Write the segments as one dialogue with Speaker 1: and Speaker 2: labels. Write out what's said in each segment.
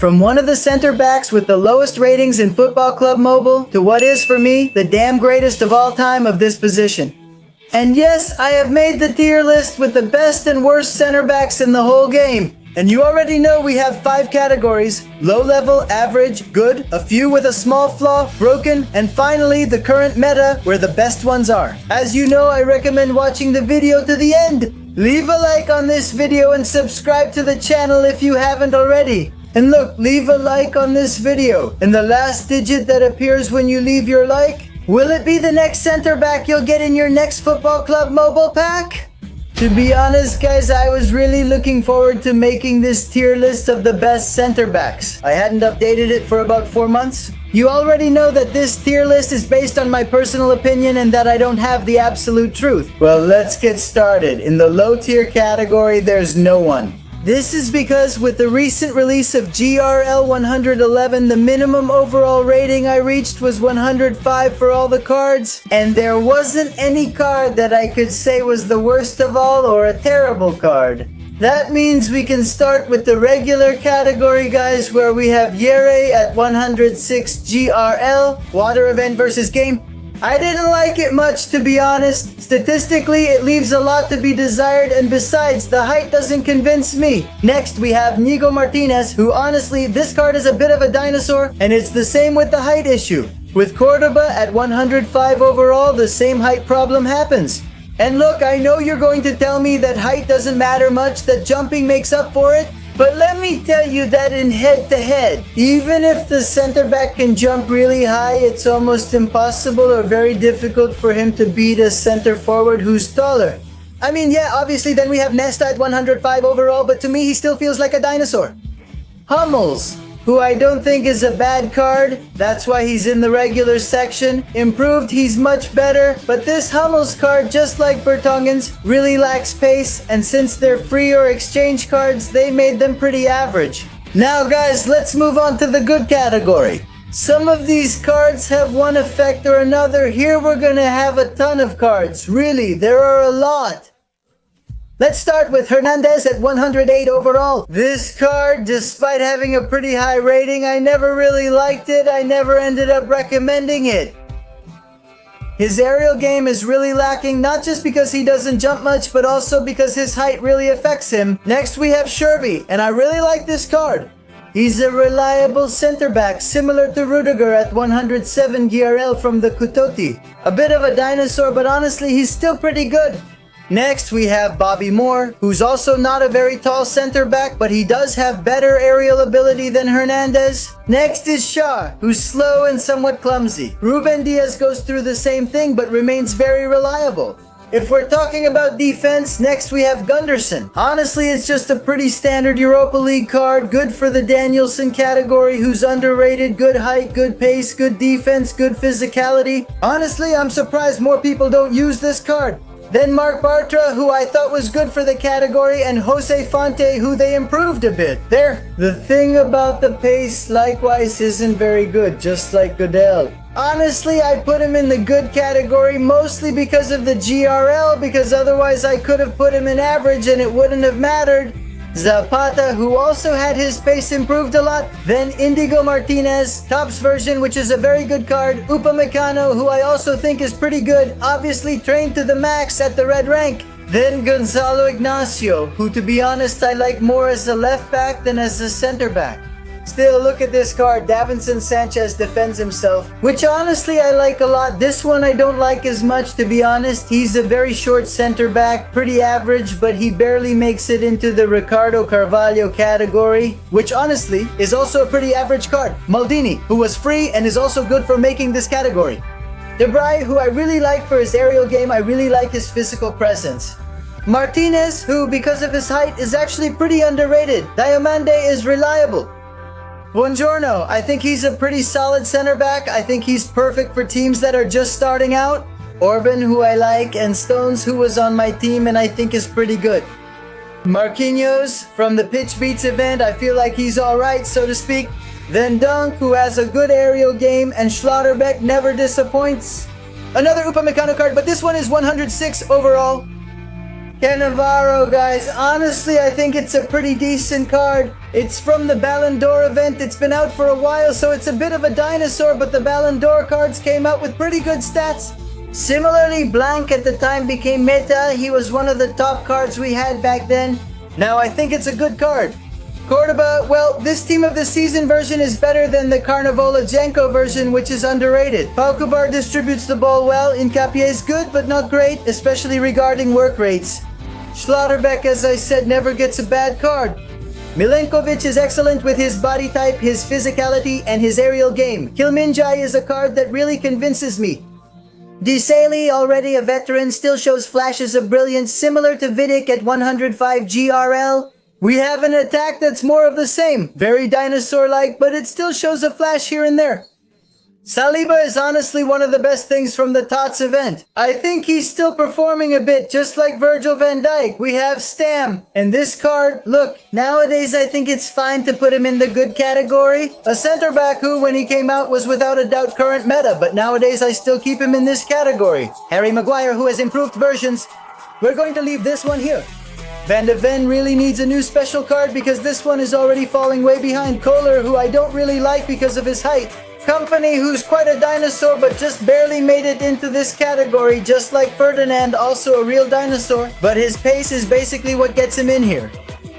Speaker 1: From one of the center backs with the lowest ratings in Football Club Mobile to what is for me the damn greatest of all time of this position. And yes, I have made the tier list with the best and worst center backs in the whole game. And you already know we have 5 categories: low level, average, good, a few with a small flaw, broken, and finally the current meta where the best ones are. As you know, I recommend watching the video to the end. Leave a like on this video and subscribe to the channel if you haven't already. And look, leave a like on this video. And the last digit that appears when you leave your like, will it be the next center back you'll get in your next Football Club Mobile pack? To be honest, guys, I was really looking forward to making this tier list of the best center backs. I hadn't updated it for about 4 months. You already know that this tier list is based on my personal opinion and that I don't have the absolute truth. Well, let's get started. In the low tier category, there's no one. This is because with the recent release of GRL 111, the minimum overall rating I reached was 105 for all the cards, and there wasn't any card that I could say was the worst of all or a terrible card. That means we can start with the regular category, guys, where we have Yere at 106 GRL, Water Event versus Game. I didn't like it much, to be honest. Statistically, it leaves a lot to be desired, and besides, the height doesn't convince me. Next, we have Nigo Martinez, who honestly, this card is a bit of a dinosaur, and it's the same with the height issue. With Cordoba at 105 overall, the same height problem happens. And look, I know you're going to tell me that height doesn't matter much, that jumping makes up for it. But let me tell you that in head-to-head, even if the center back can jump really high, it's almost impossible or very difficult for him to beat a center forward who's taller. I mean, yeah, obviously then we have Nesta at 105 overall, but to me he still feels like a dinosaur. Hummels, who I don't think is a bad card, that's why he's in the regular section. Improved, he's much better, but this Hummels card, just like Bertongen's, really lacks pace, and since they're free or exchange cards, they made them pretty average. Now guys, let's move on to the good category. Some of these cards have one effect or another. Here we're gonna have a ton of cards. Really, there are a lot. Let's start with Hernandez at 108 overall. This card, despite having a pretty high rating, I never really liked it. I never ended up recommending it. His aerial game is really lacking, not just because he doesn't jump much, but also because his height really affects him. Next we have Sherby, and I really like this card. He's a reliable center back, similar to Rudiger at 107 GRL from the Kutoti. A bit of a dinosaur, but honestly, he's still pretty good. Next, we have Bobby Moore, who's also not a very tall center back, but he does have better aerial ability than Hernandez. Next is Shaw, who's slow and somewhat clumsy. Ruben Diaz goes through the same thing, but remains very reliable. If we're talking about defense, next we have Gunderson. Honestly, it's just a pretty standard Europa League card, good for the Danielson category, who's underrated, good height, good pace, good defense, good physicality. Honestly, I'm surprised more people don't use this card. Then Mark Bartra, who I thought was good for the category, and Jose Fonte, who they improved a bit. There. The thing about the pace, likewise, isn't very good, just like Goodell. Honestly, I put him in the good category mostly because of the GRL, because otherwise I could have put him in average and it wouldn't have mattered. Zapata, who also had his pace improved a lot. Then Indigo Martinez, Topps version, which is a very good card. Upamecano, who I also think is pretty good, obviously trained to the max at the red rank. Then Gonzalo Ignacio, who to be honest I like more as a left back than as a center back. Still, look at this card. Davinson Sanchez defends himself, which honestly I like a lot. This one I don't like as much, to be honest. He's a very short center back, pretty average, but he barely makes it into the Ricardo Carvalho category, which honestly is also a pretty average card. Maldini, who was free and is also good for making this category. Debray, who I really like for his aerial game. I really like his physical presence. Martinez, who because of his height is actually pretty underrated. Diomande is reliable. Buongiorno, I think he's a pretty solid center back. I think he's perfect for teams that are just starting out. Orban, who I like, and Stones, who was on my team and I think is pretty good. Marquinhos, from the Pitch Beats event, I feel like he's alright, so to speak. Then Dunk, who has a good aerial game, and Schlotterbeck never disappoints. Another Upamecano card, but this one is 106 overall. Cannavaro, guys, honestly, I think it's a pretty decent card. It's from the Ballon d'Or event. It's been out for a while, so it's a bit of a dinosaur, but the Ballon d'Or cards came out with pretty good stats. Similarly, Blanc at the time became meta. He was one of the top cards we had back then. Now, I think it's a good card. Cordoba, well, this Team of the Season version is better than the Carnivola Jenko version, which is underrated. Paukubar distributes the ball well. Incapie is good, but not great, especially regarding work rates. Schlotterbeck, as I said, never gets a bad card. Milenkovic is excellent with his body type, his physicality, and his aerial game. Kilminjai is a card that really convinces me. Diseli, already a veteran, still shows flashes of brilliance similar to Vidic at 105 GRL. We have an attack that's more of the same, very dinosaur-like, but it still shows a flash here and there. Saliba is honestly one of the best things from the TOTS event. I think he's still performing a bit, just like Virgil van Dijk. We have Stam. And this card, look, nowadays I think it's fine to put him in the good category. A center back who, when he came out, was without a doubt current meta, but nowadays I still keep him in this category. Harry Maguire, who has improved versions. We're going to leave this one here. Van de Ven really needs a new special card because this one is already falling way behind Kohler, who I don't really like because of his height. Company, who's quite a dinosaur but just barely made it into this category, just like Ferdinand, also a real dinosaur, but his pace is basically what gets him in here.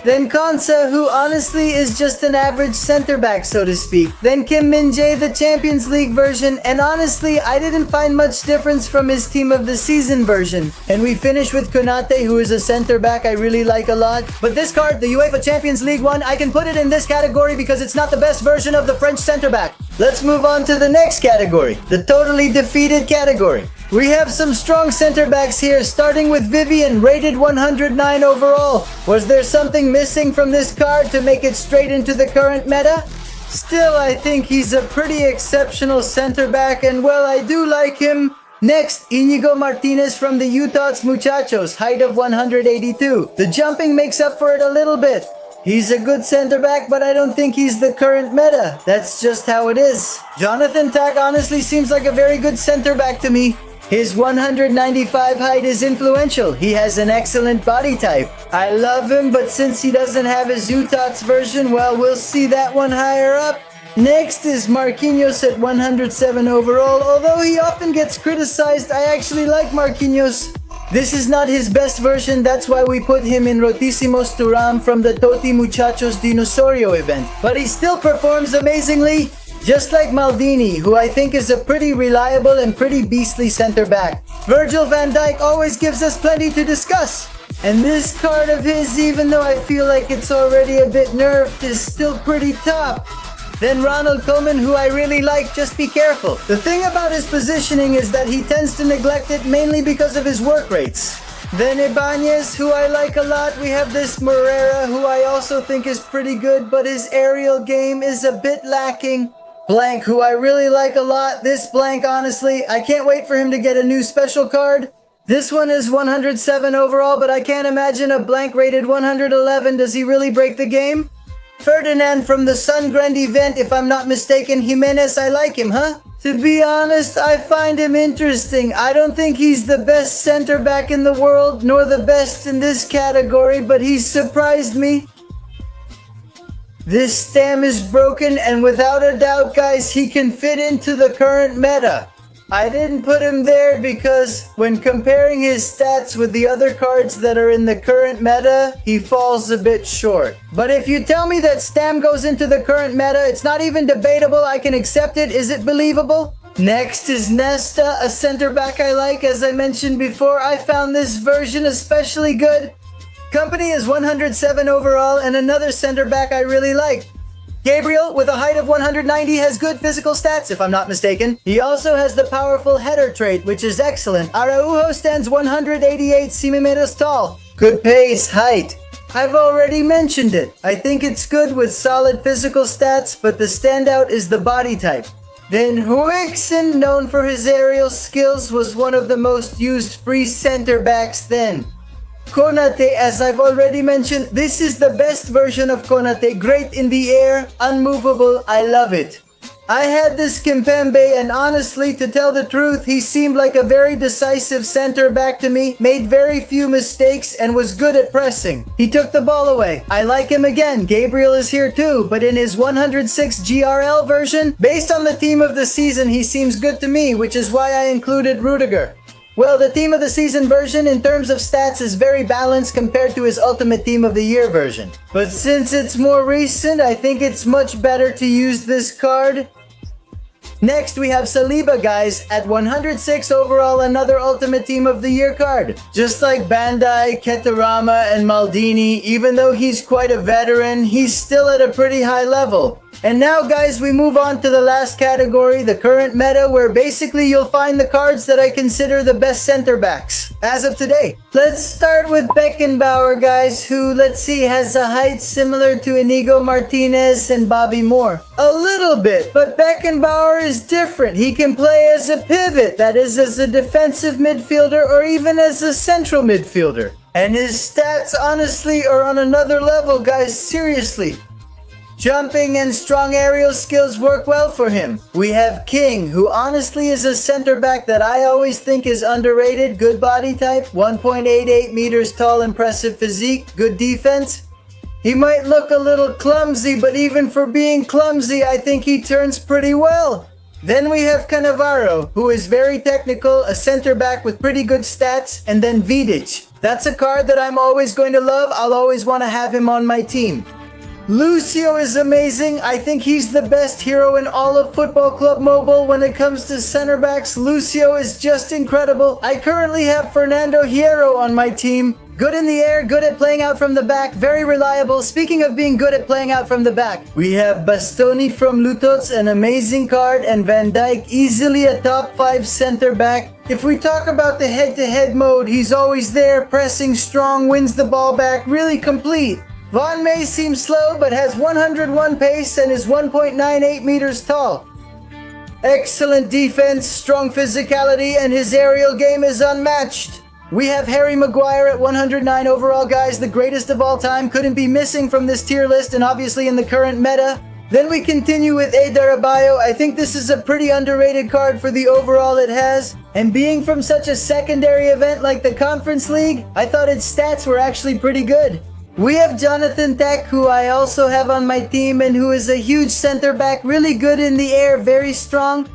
Speaker 1: Then Konsa, who honestly is just an average center back, so to speak. Then Kim Min-jae, the Champions League version, and honestly, I didn't find much difference from his Team of the Season version. And we finish with Konate, who is a center back I really like a lot. But this card, the UEFA Champions League one, I can put it in this category because it's not the best version of the French center back. Let's move on to the next category, the totally defeated category. We have some strong center backs here, starting with Vivian, rated 109 overall. Was there something missing from this card to make it straight into the current meta? Still, I think he's a pretty exceptional center back, and well, I do like him. Next, Inigo Martinez from the Utah's Muchachos, height of 182. The jumping makes up for it a little bit. He's a good center back, but I don't think he's the current meta. That's just how it is. Jonathan Tah honestly seems like a very good center back to me. His 195 height is influential. He has an excellent body type. I love him, but since he doesn't have his Utats version, well, we'll see that one higher up. Next is Marquinhos at 107 overall. Although he often gets criticized, I actually like Marquinhos. This is not his best version, that's why we put him in Rotissimos Turam from the Toti Muchachos Dinosaurio event. But he still performs amazingly. Just like Maldini, who I think is a pretty reliable and pretty beastly center back. Virgil van Dijk always gives us plenty to discuss. And this card of his, even though I feel like it's already a bit nerfed, is still pretty top. Then Ronald Koeman, who I really like, just be careful. The thing about his positioning is that he tends to neglect it mainly because of his work rates. Then Ibanez, who I like a lot. We have this Moreira, who I also think is pretty good, but his aerial game is a bit lacking. Blank, who I really like a lot. This Blank, honestly, I can't wait for him to get a new special card. This one is 107 overall, but I can't imagine a Blank rated 111. Does he really break the game? Ferdinand from the Sundgrend event, if I'm not mistaken. Jimenez, I like him, huh? To be honest, I find him interesting. I don't think he's the best center back in the world, nor the best in this category, but he's surprised me. This Stam is broken, and without a doubt, guys, he can fit into the current meta. I didn't put him there because when comparing his stats with the other cards that are in the current meta, he falls a bit short. But if you tell me that Stam goes into the current meta, it's not even debatable. I can accept it. Is it believable? Next is Nesta, a center back I like. As I mentioned before, I found this version especially good. Company is 107 overall, and another center back I really like. Gabriel, with a height of 190, has good physical stats, if I'm not mistaken. He also has the powerful header trait, which is excellent. Araujo stands 188 centimeters tall. Good pace, height. I've already mentioned it. I think it's good with solid physical stats, but the standout is the body type. Then Huixen, known for his aerial skills, was one of the most used free center backs then. Konate, as I've already mentioned, this is the best version of Konate. Great in the air, unmovable, I love it. I had this Kimpembe, and honestly, to tell the truth, he seemed like a very decisive center back to me, made very few mistakes, and was good at pressing. He took the ball away. I like him again. Gabriel is here too, but in his 106 GRL version, based on the team of the season, he seems good to me, which is why I included Rudiger. Well, the team of the season version in terms of stats is very balanced compared to his ultimate team of the year version. But since it's more recent, I think it's much better to use this card. Next, we have Saliba, guys, at 106 overall, another Ultimate Team of the Year card. Just like Bandai, Ketarama, and Maldini, even though he's quite a veteran, he's still at a pretty high level. And now, guys, we move on to the last category, the current meta, where basically you'll find the cards that I consider the best center backs as of today. Let's start with Beckenbauer, guys, who, let's see, has a height similar to Inigo Martinez and Bobby Moore. A little bit, but Beckenbauer is different. He can play as a pivot, that is, as a defensive midfielder or even as a central midfielder. And his stats, honestly, are on another level, guys, seriously. Jumping and strong aerial skills work well for him. We have King, who honestly is a center back that I always think is underrated. Good body type, 1.88 meters tall, impressive physique, good defense. He might look a little clumsy, but even for being clumsy, I think he turns pretty well. Then we have Cannavaro, who is very technical, a center back with pretty good stats, and then Vidic. That's a card that I'm always going to love. I'll always want to have him on my team. Lucio is amazing. I think he's the best hero in all of Football Club Mobile when it comes to center backs. Lucio is just incredible. I currently have Fernando Hierro on my team. Good in the air, good at playing out from the back, very reliable. Speaking of being good at playing out from the back, we have Bastoni from Lutots, an amazing card, and Van Dijk, easily a top 5 center back. If we talk about the head-to-head mode, he's always there, pressing strong, wins the ball back, really complete. Von May seems slow, but has 101 pace and is 1.98 meters tall. Excellent defense, strong physicality, and his aerial game is unmatched. We have Harry Maguire at 109 overall, guys, the greatest of all time. Couldn't be missing from this tier list and obviously in the current meta. Then we continue with Eder Abayo. I think this is a pretty underrated card for the overall it has. And being from such a secondary event like the Conference League, I thought its stats were actually pretty good. We have Jonathan Tech, who I also have on my team and who is a huge center back, really good in the air, very strong.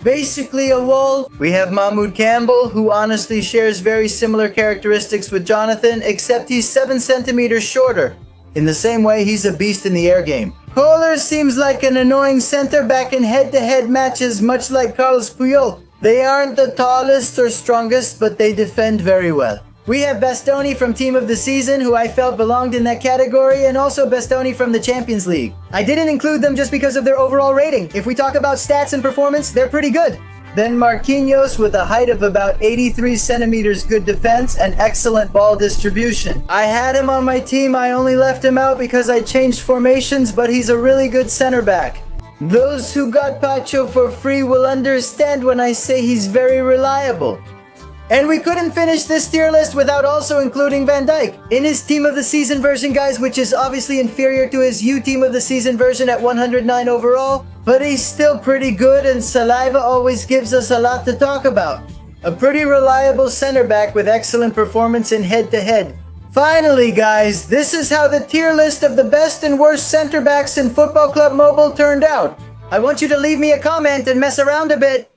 Speaker 1: Basically a wall. We have Mahmoud Campbell, who honestly shares very similar characteristics with Jonathan, except he's 7 centimeters shorter. In the same way, he's a beast in the air game. Kohler seems like an annoying center back in head-to-head matches, much like Carlos Puyol. They aren't the tallest or strongest, but they defend very well. We have Bastoni from Team of the Season, who I felt belonged in that category, and also Bastoni from the Champions League. I didn't include them just because of their overall rating. If we talk about stats and performance, they're pretty good. Then Marquinhos with a height of about 83 centimeters, good defense, and excellent ball distribution. I had him on my team, I only left him out because I changed formations, but he's a really good center back. Those who got Pacho for free will understand when I say he's very reliable. And we couldn't finish this tier list without also including Van Dijk in his Team of the Season version, guys, which is obviously inferior to his U Team of the Season version at 109 overall, but he's still pretty good, and Saliba always gives us a lot to talk about. A pretty reliable center back with excellent performance in head-to-head. Finally, guys, this is how the tier list of the best and worst center backs in Football Club Mobile turned out. I want you to leave me a comment and mess around a bit.